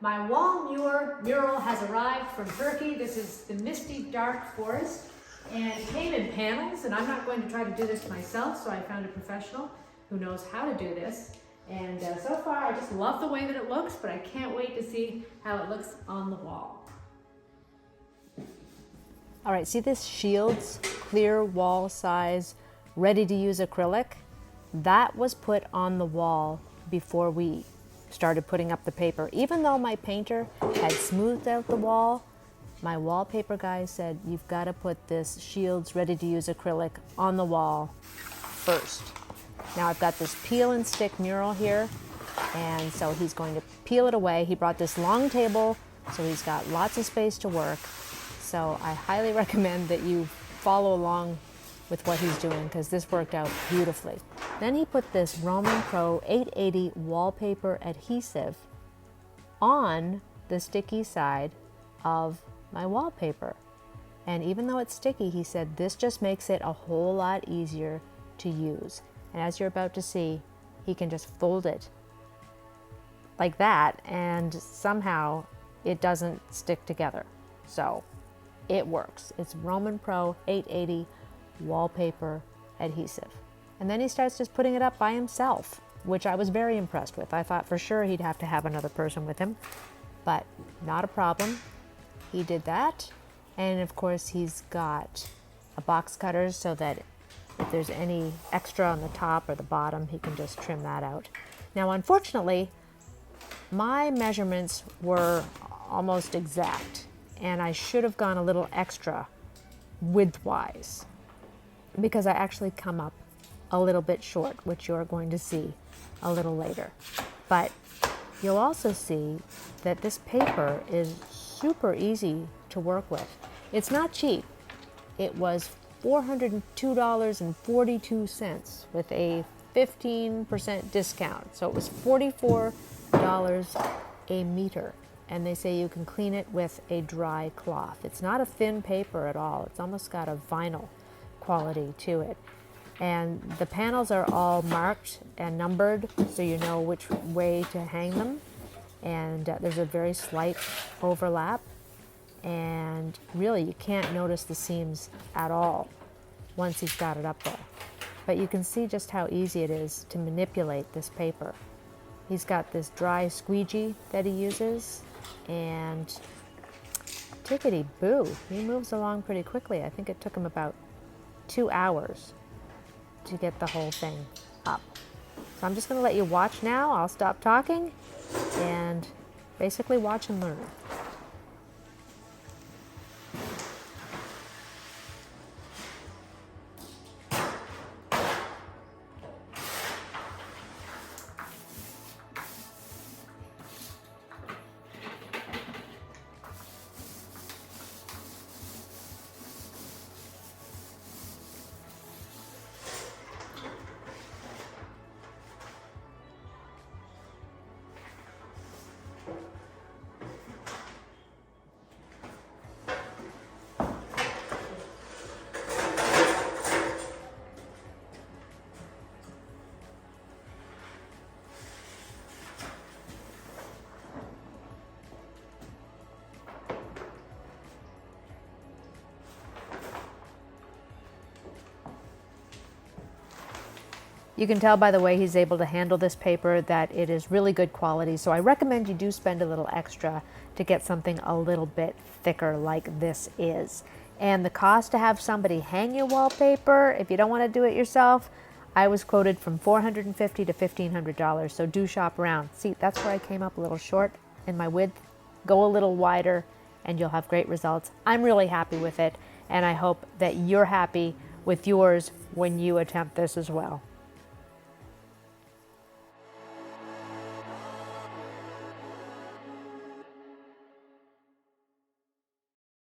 My Wallmur mural has arrived from Turkey. This is the misty dark forest, and it came in panels, and I'm not going to try to do this myself, so I found a professional who knows how to do this. And so far I just love the way that it looks, but I can't wait to see how it looks on the wall. All right, see this Shields clear wall size, ready to use acrylic? That was put on the wall before we started putting up the paper. Even though my painter had smoothed out the wall, my wallpaper guy said, you've got to put this Shields ready to use acrylic on the wall first. Now I've got this peel and stick mural here, and so he's going to peel it away. He brought this long table, so he's got lots of space to work. So I highly recommend that you follow along with what he's doing, because this worked out beautifully. Then he put this Roman Pro 880 wallpaper adhesive on the sticky side of my wallpaper. And even though it's sticky, he said this just makes it a whole lot easier to use. And as you're about to see, he can just fold it like that, and somehow it doesn't stick together. So it works. It's Roman Pro 880 wallpaper adhesive. And then he starts just putting it up by himself, which I was very impressed with. I thought for sure he'd have to have another person with him, but not a problem. He did that. And of course he's got a box cutter so that if there's any extra on the top or the bottom, he can just trim that out. Now, unfortunately, my measurements were almost exact, and I should have gone a little extra width-wise, because I actually come up a little bit short, which you're going to see a little later. But you'll also see that this paper is super easy to work with. It's not cheap. It was $402.42 with a 15% discount. So it was $44 a meter. And they say you can clean it with a dry cloth. It's not a thin paper at all. It's almost got a vinyl quality to it. And the panels are all marked and numbered, so you know which way to hang them. And there's a very slight overlap. And really, you can't notice the seams at all once he's got it up there. But you can see just how easy it is to manipulate this paper. He's got this dry squeegee that he uses, and tickety-boo, he moves along pretty quickly. I think it took him about 2 hours to get the whole thing up. So I'm just going to let you watch now. I'll stop talking and basically watch and learn. You can tell by the way he's able to handle this paper that it is really good quality. So I recommend you do spend a little extra to get something a little bit thicker like this is. And the cost to have somebody hang your wallpaper, if you don't want to do it yourself, I was quoted from $450 to $1,500. So do shop around. See, that's where I came up a little short in my width. Go a little wider and you'll have great results. I'm really happy with it, and I hope that you're happy with yours when you attempt this as well.